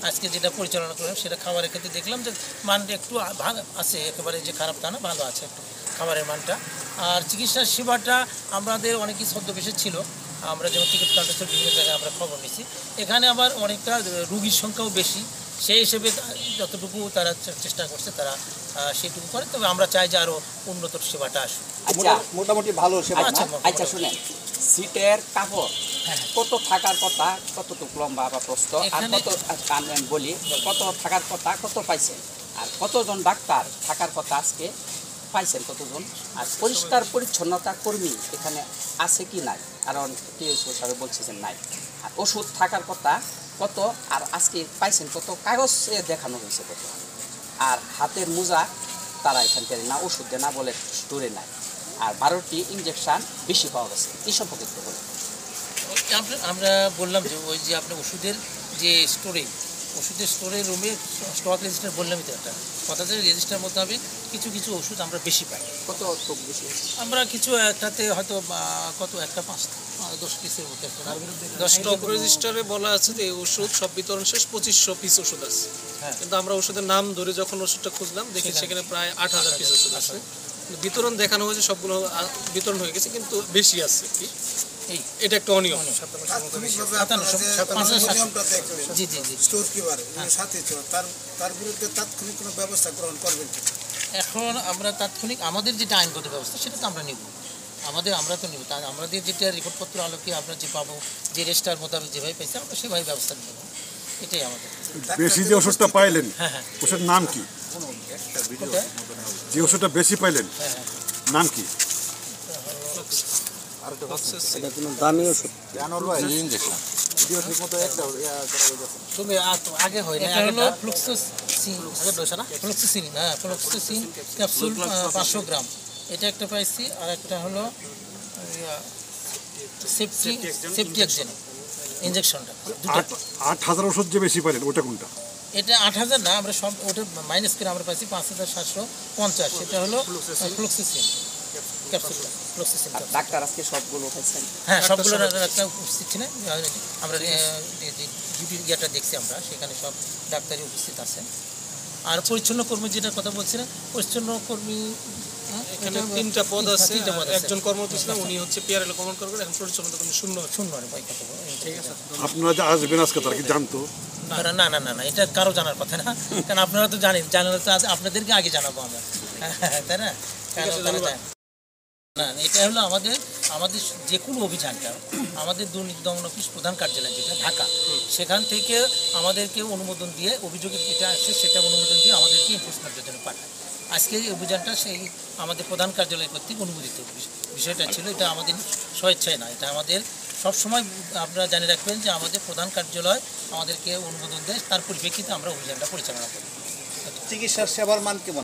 আজকে যেটা পরিচালনা করলাম সেটা খাবারের ক্ষেত্রে দেখলাম যে মানটা একটু ভালো আছে, একেবারে যে খারাপ তা না, ভালো আছে একটু খাবারের মানটা। আর চিকিৎসা সেবাটা আমাদের অনেকই ছদ্মবেশে ছিল, আমরা যেমন টিকিট কাউন্টার বিভিন্ন জায়গায় আমরা খবর নিচ্ছি, এখানে আবার অনেকটা রুগীর সংখ্যাও বেশি, সেই হিসেবে যতটুকু তারা চেষ্টা করছে তারা সেইটুকু করে। তবে আমরা চাই যে আরও উন্নত সেবাটা আসুক। আচ্ছা, মোটামুটি ভালো সেবা। আচ্ছা শুনেন, সিটের কাপড় কত থাকার কথা, কতটুকু লম্বা বা প্রস্থ, আর কত বলি কত থাকার কথা, কত পাইছেন, আর কতজন ডাক্তার থাকার কথা আজকে পাইছেন কতজন, আর পরিষ্কার পরিচ্ছন্নতা কর্মী এখানে আছে কি নাই, কারণ টিএসও সাহেব বলছেন নাই, আর ওষুধ থাকার কথা কত, আর আজকে পাইছেন কত, কাগজে দেখানো হয়েছে কত, আর হাতের মোজা তারা এখান থেকে না ওষুধ দেয় না বলে স্টোরে নাই, আর 12টি ইঞ্জেকশন বেশি পাওয়া গেছে, এই সম্পর্কে একটু বলুন। আমরা বললাম যে ওই যে আপনার ওষুধের যে ওষুধের স্টোরের রুমে স্টক রেজিস্টার বললামই তো একটা কথা, যে রেজিস্টার মোতাবেক কিছু কিছু ওষুধ আমরা বেশি পাই। কত বেশি? আমরা কিছু একটাতে হয়তো কত একটা 5-10 পিসের মতো, 10 স্টক রেজিস্টারে বলা আছে যে এই ওষুধ সব বিতরণ শেষ 2500 পিস ওষুধ আছে। কিন্তু আমরা ওষুধের নাম ধরে যখন ওষুধটা খুঁজলাম দেখি সেখানে প্রায় 8000 পিস ওষুধ আছে। বিতরণ দেখানো হয়েছে, সবগুলো বিতরণ হয়ে গেছে, কিন্তু বেশি আছে কি, এটা একটা অনিয়ম। জি জি জি, স্টোর কিপার সাথে তার বিরুদ্ধে তাৎক্ষণিক কোনো ব্যবস্থা গ্রহণ করবেন। এখন আমরা তাৎক্ষণিক আমাদের যেটা আইনগত ব্যবস্থা সেটা তো আমরা নিব, আমরা তো নিব, আমাদের যেটা রিপোর্টপত্র আলোকে আমরা যে পাবো, যে রেজিস্টার মোতাবেক যেভাবে পাইছে আমরা সেভাবে ব্যবস্থা নেব, এটাই আমাদের। বেশি যে ওষুধটা পাইলেন ওষুধের নাম কি? যে ওষুধটা বেশি পাইলেন নাম কি? আগে হয় না, হলো ফ্লুক্সোসিন ক্যাপসুল 500 গ্রাম, এটা একটা পাইছি, আর একটা হলো সেফটিএক্সেন ইঞ্জেকশনটা। 8000 ওষুধ যে বেশি পাইলেন ওটা কোনটা? এটা 8000 না, আমরা সব ওটা মাইনাস করে আমরা পাইছি 5750, সেটা হলো ফ্লুক্সোসিন ক্যাপসুল। ডাক্তার আজকে সবগুলো পাইছেন? হ্যাঁ, সবগুলো একটা উপস্থিত ছিলেন, আমরা ডিউটি ইয়েটা দেখছি, আমরা সেখানে সব ডাক্তারই উপস্থিত আছেন। আর পরিচ্ছন্ন কর্মী যেটার কথা বলছিলেন, পরিচ্ছন্ন কর্মী এখানে 3টা পদ আছে, একজন কর্মরত ছিলেন, উনি হচ্ছে পিআরএল কর্মরত করবেন, এখন পরিচ্ছন্নতা কর্মী শূন্য। ঠিক আছে, আপনারা যে আসবেন আজকে তারা কি জানতো? না না না না, এটা কারো জানার কথা না, কারণ আপনারা তো জানেন, জানালে তো আপনাদেরকে আগে জানাবো আমরা, তাই না? না, এটা হলো আমাদের যে কোনো অভিযানটা, আমাদের দুর্নীতি দমন অফিস প্রধান কার্যালয় যেটা ঢাকা, সেখান থেকে আমাদেরকে অনুমোদন দিয়ে, অভিযোগের যেটা আসছে সেটা অনুমোদন দিয়ে আমাদেরকে এনফোর্সমেন্টের জন্য পাঠায়। আজকে এই অভিযানটা সেই আমাদের প্রধান কার্যালয় কর্তৃক অনুমোদিত বিষয়টা ছিল, এটা আমাদের স্বেচ্ছায় না, এটা আমাদের সবসময় আপনারা জানিয়ে রাখবেন যে আমাদের প্রধান কার্যালয় আমাদেরকে অনুমোদন দেয়, তার পরিপ্রেক্ষিতে আমরা অভিযানটা পরিচালনা করি। চিকিৎসার সেবার মান কেমন?